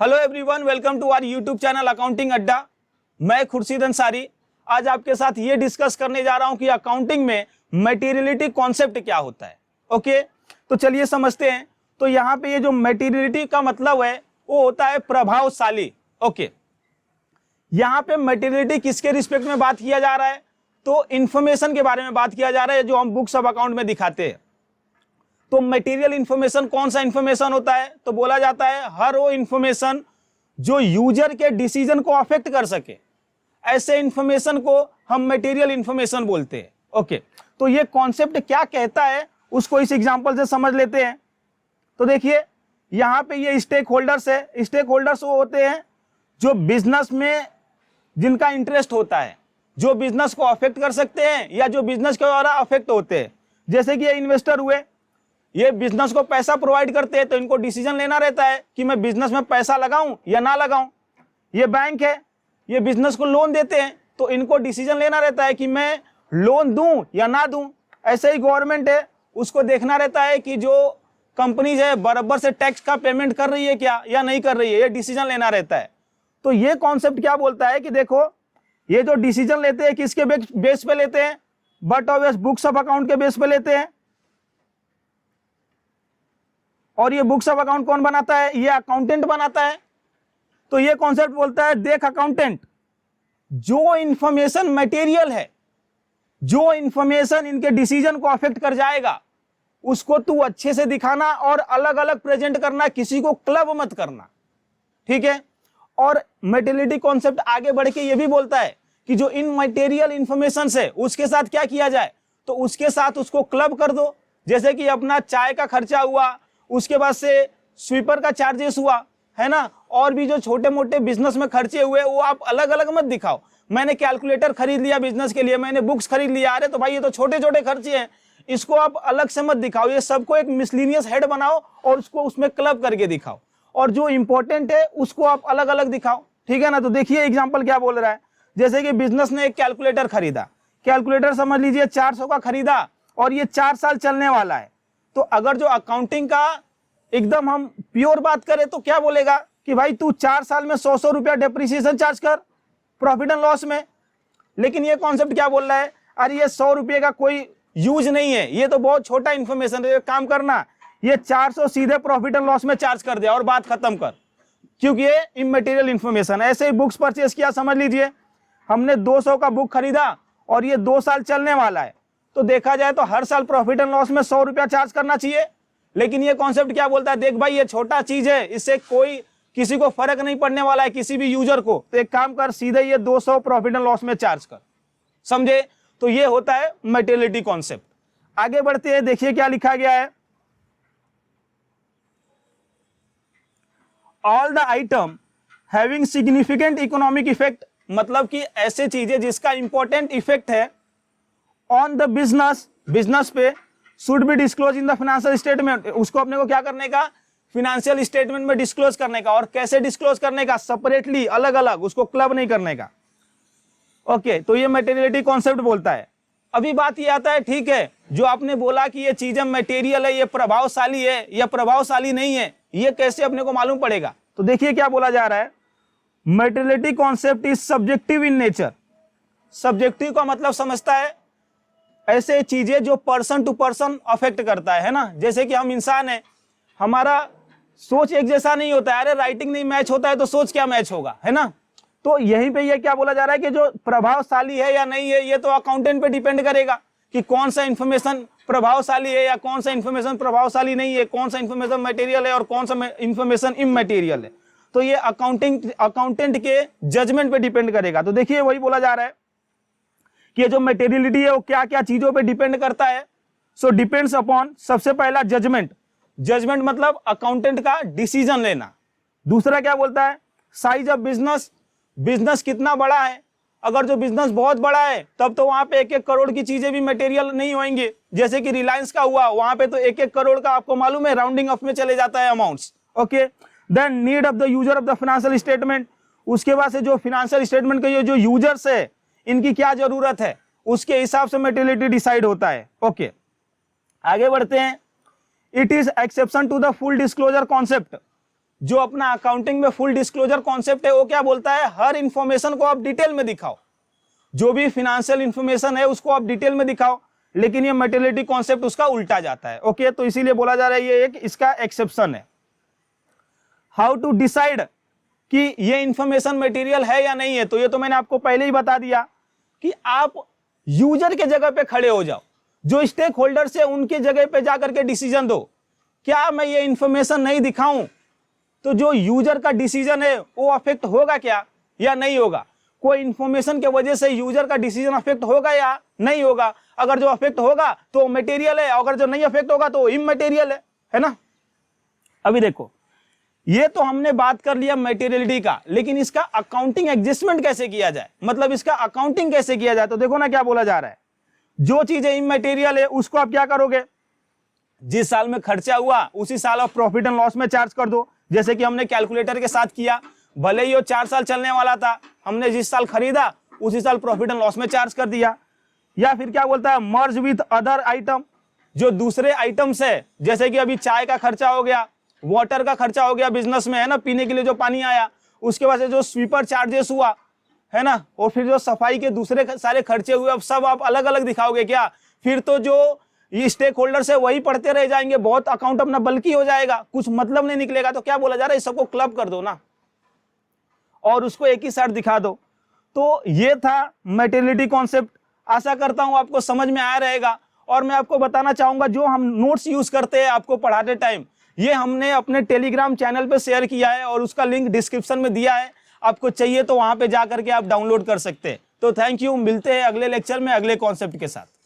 Hello everyone, welcome to our YouTube channel accounting Adda. मैं खुर्शीद अंसारी आज आपके साथ ये डिस्कस करने जा रहा हूं कि अकाउंटिंग में मटेरियलिटी कॉन्सेप्ट क्या होता है। ओके, तो चलिए समझते हैं। तो यहाँ पे ये जो मटेरियलिटी का मतलब है वो होता है प्रभावशाली। ओके, यहाँ पे मटेरियलिटी किसके रिस्पेक्ट में बात किया जा रहा है? तो इंफॉर्मेशन के बारे में बात किया जा रहा है जो हम बुक्स ऑफ अकाउंट में दिखाते हैं। तो मटेरियल इंफॉर्मेशन कौन सा इंफॉर्मेशन होता है? तो बोला जाता है हर वो इंफॉर्मेशन जो यूजर के डिसीजन को अफेक्ट कर सके, ऐसे इंफॉर्मेशन को हम मटेरियल इंफॉर्मेशन बोलते हैं। ओके, तो ये कॉन्सेप्ट क्या कहता है उसको इस एग्जांपल से समझ लेते हैं। तो देखिए यहाँ पे ये स्टेक होल्डर्स है। स्टेक होल्डर्स वो होते हैं जो बिजनेस में जिनका इंटरेस्ट होता है, जो बिजनेस को अफेक्ट कर सकते हैं या जो बिजनेस के द्वारा अफेक्ट होते हैं। जैसे कि ये इन्वेस्टर हुए, ये बिजनेस को पैसा प्रोवाइड करते हैं, तो इनको डिसीजन लेना रहता है कि मैं बिजनेस में पैसा लगाऊं या ना लगाऊं। ये बैंक है, ये बिजनेस को लोन देते हैं, तो इनको डिसीजन लेना रहता है कि मैं लोन दूं या ना दूं। ऐसे ही गवर्नमेंट है, उसको देखना रहता है कि जो कंपनीज है बराबर से टैक्स का पेमेंट कर रही है क्या या नहीं कर रही है, ये डिसीजन लेना रहता है। तो ये कॉन्सेप्ट क्या बोलता है कि देखो ये जो डिसीजन लेते हैं किसके बेस पे लेते हैं? But obvious books of account के बेस पे लेते हैं। और ये बुक्स ऑफ अकाउंट कौन बनाता है? ये अकाउंटेंट बनाता है। तो ये कॉन्सेप्ट बोलता है देख अकाउंटेंट, जो इंफॉर्मेशन मटेरियल है, जो इंफॉर्मेशन इनके डिसीजन को अफेक्ट कर जाएगा, उसको तू अच्छे से दिखाना और अलग अलग प्रेजेंट करना, किसी को क्लब मत करना। ठीक है। और मटेरियलिटी कॉन्सेप्ट आगे बढ़ के ये भी बोलता है कि जो इन मटेरियल इंफॉर्मेशन है उसके साथ क्या किया जाए, तो उसके साथ उसको क्लब कर दो। जैसे कि अपना चाय का खर्चा हुआ, उसके बाद से स्वीपर का चार्जेस हुआ, है ना, और भी जो छोटे मोटे बिजनेस में खर्चे हुए वो आप अलग अलग मत दिखाओ। मैंने कैलकुलेटर खरीद लिया बिजनेस के लिए, मैंने बुक्स खरीद लिया, अरे तो भाई ये तो छोटे छोटे खर्चे हैं, इसको आप अलग से मत दिखाओ। ये सबको एक मिसलिनियस हेड बनाओ और उसको उसमें क्लब करके दिखाओ, और जो इंपॉर्टेंट है उसको आप अलग अलग दिखाओ। ठीक है ना। तो देखिए एग्जाम्पल क्या बोल रहा है। जैसे कि बिजनेस ने एक कैलकुलेटर खरीदा, कैलकुलेटर समझ लीजिए 400 का खरीदा और ये 4 साल चलने वाला है। तो अगर जो अकाउंटिंग का एकदम हम प्योर बात करें तो क्या बोलेगा कि भाई तू 4 साल में 100 रुपया डेप्रिसिएशन चार्ज कर प्रॉफिट एंड लॉस में। लेकिन ये कॉन्सेप्ट क्या बोल रहा है, अरे ये 100 रुपये का कोई यूज नहीं है, ये तो बहुत छोटा इंफॉर्मेशन है, काम करना ये 400 सीधे प्रॉफिट एंड लॉस में चार्ज कर दे और बात खत्म कर, क्योंकि ये इमटेरियल इंफॉर्मेशन। ऐसे ही बुक्स परचेस किया, समझ लीजिए हमने 200 का बुक खरीदा और ये 2 साल चलने वाला है, तो देखा जाए तो हर साल प्रॉफिट एंड लॉस में 100 रुपया चार्ज करना चाहिए। लेकिन ये कॉन्सेप्ट क्या बोलता है, देख भाई ये छोटा चीज है, इससे कोई किसी को फर्क नहीं पड़ने वाला है, किसी भी यूजर को, तो एक काम कर सीधे ये 200 प्रॉफिट एंड लॉस में चार्ज कर। समझे? तो ये होता है मटेरियलिटी कॉन्सेप्ट। आगे बढ़ते हैं, देखिए क्या लिखा गया है। All the atom having significant economic effect, मतलब कि ऐसे चीजें जिसका इंपॉर्टेंट इफेक्ट है ऑन द बिजनेस पे, should be disclose in the financial statement. उसको अपने को क्या करने का? फाइनेंशियल स्टेटमेंट में डिस्क्लोज करने का। और कैसे डिस्क्लोज करने का? सेपरेटली, अलग अलग, उसको क्लब नहीं करने का। ओके, तो ये मटेरियलिटी कॉन्सेप्ट बोलता है। अभी बात ये आता है, ठीक है, जो आपने बोला कि ये चीजें मटेरियल है, ये प्रभावशाली है या प्रभावशाली नहीं है, ये कैसे अपने को मालूम पड़ेगा? तो देखिए क्या बोला जा रहा है, materiality concept is subjective in nature. Subjective का मतलब समझता है ऐसे चीजें जो पर्सन टू पर्सन अफेक्ट करता है ना। जैसे कि हम इंसान है, हमारा सोच एक जैसा नहीं होता है, अरे राइटिंग नहीं मैच होता है तो सोच क्या मैच होगा, है ना। तो यहीं पे ये क्या बोला जा रहा है कि जो प्रभावशाली है या नहीं है, ये तो अकाउंटेंट पे डिपेंड करेगा कि कौन सा इंफॉर्मेशन प्रभावशाली है या कौन सा इंफॉर्मेशन प्रभावशाली नहीं है, कौन सा इंफॉर्मेशन मटेरियल है और कौन सा इंफॉर्मेशन इमटेरियल है। तो ये अकाउंटेंट के जजमेंट पे डिपेंड करेगा। तो देखिए वही बोला जा रहा है कि जो मटेरियलिटी है वो क्या क्या चीजों पे डिपेंड करता है। सो डिपेंड्स अपॉन, सबसे पहला जजमेंट। जजमेंट मतलब अकाउंटेंट का डिसीजन लेना। दूसरा क्या बोलता है, साइज ऑफ बिजनेस, बिजनेस कितना बड़ा है। अगर जो बिजनेस बहुत बड़ा है तब तो वहां पे 1-1 करोड़ की चीजें भी मटेरियल नहीं होंगे। जैसे कि रिलायंस का हुआ, वहां पे तो 1-1 करोड़ का आपको मालूम है राउंडिंग ऑफ में चले जाता है amounts. Okay, then need of the user of the financial statement. उसके बाद से जो फाइनेंशियल स्टेटमेंट के जो यूजर्स है इनकी क्या जरूरत है, उसके हिसाब से मटेरियलिटी डिसाइड होता है। ओके, आगे बढ़ते हैं। It is exception to the full disclosure concept. जो अपना अकाउंटिंग में फुल डिस्क्लोजर कॉन्सेप्ट है वो क्या बोलता है, हर इंफॉर्मेशन को आप डिटेल में दिखाओ, जो भी फिनेंशियल इंफॉर्मेशन है उसको आप डिटेल में दिखाओ, लेकिन ये मटेरियलिटी कॉन्सेप्ट उसका उल्टा जाता है। ओके, तो इसीलिए बोला जा रहा है ये एक इसका एक्सेप्शन है। हाउ टू डिसाइड कि ये इंफॉर्मेशन मटेरियल है या नहीं है, तो ये तो मैंने आपको पहले ही बता दिया कि आप यूजर के जगह पे खड़े हो जाओ, जो स्टेक होल्डर्स है उनके जगह पे जाकर के डिसीजन दो। क्या मैं ये इंफॉर्मेशन नहीं दिखाऊं तो जो यूजर का डिसीजन है वो अफेक्ट होगा क्या या नहीं होगा? कोई इंफॉर्मेशन के वजह से यूजर का डिसीजन अफेक्ट होगा या नहीं होगा? अगर जो अफेक्ट होगा तो मटेरियल है, अगर जो नहीं अफेक्ट होगा तो इमटेरियल है ना। अभी देखो, ये तो हमने बात कर लिया मटेरियलिटी का, लेकिन इसका अकाउंटिंग एडजस्टमेंट कैसे किया जाए, मतलब इसका अकाउंटिंग कैसे किया जाए। तो देखो ना क्या बोला जा रहा है, जो चीजें इमटेरियल है उसको आप क्या करोगे, जिस साल में खर्चा हुआ उसी साल आप प्रॉफिट एंड लॉस में चार्ज कर दो, जैसे कि हमने कैलकुलेटर के साथ किया। भले ही वो 4 साल चलने वाला था, हमने जिस साल खरीदा उसी साल प्रॉफिट एंड लॉस में चार्ज कर दिया। या फिर क्या बोलता है, मर्ज विद अदर आइटम, जो दूसरे आइटम्स है, जैसे कि अभी चाय का खर्चा हो गया, वाटर का खर्चा हो गया बिजनेस में, है ना, पीने के लिए जो पानी आया, उसके बाद से जो स्वीपर चार्जेस हुआ, है ना, और फिर जो सफाई के दूसरे सारे खर्चे हुए, अब सब आप अलग अलग दिखाओगे क्या? फिर तो जो ये स्टेक होल्डर्स है वही पढ़ते रह जाएंगे, बहुत अकाउंट अपना बल्कि हो जाएगा, कुछ मतलब नहीं निकलेगा। तो क्या बोला जा रहा है, इस सबको क्लब कर दो ना और उसको एक ही साथ दिखा दो। तो ये था मटेरियलिटी कॉन्सेप्ट। आशा करता हूं आपको समझ में आया रहेगा। और मैं आपको बताना चाहूंगा, जो हम नोट्स यूज करते हैं आपको पढ़ाते टाइम, ये हमने अपने टेलीग्राम चैनल पे शेयर किया है और उसका लिंक डिस्क्रिप्शन में दिया है, आपको चाहिए तो वहां पे जा करके आप डाउनलोड कर सकते हैं। तो थैंक यू, मिलते हैं अगले लेक्चर में अगले कॉन्सेप्ट के साथ।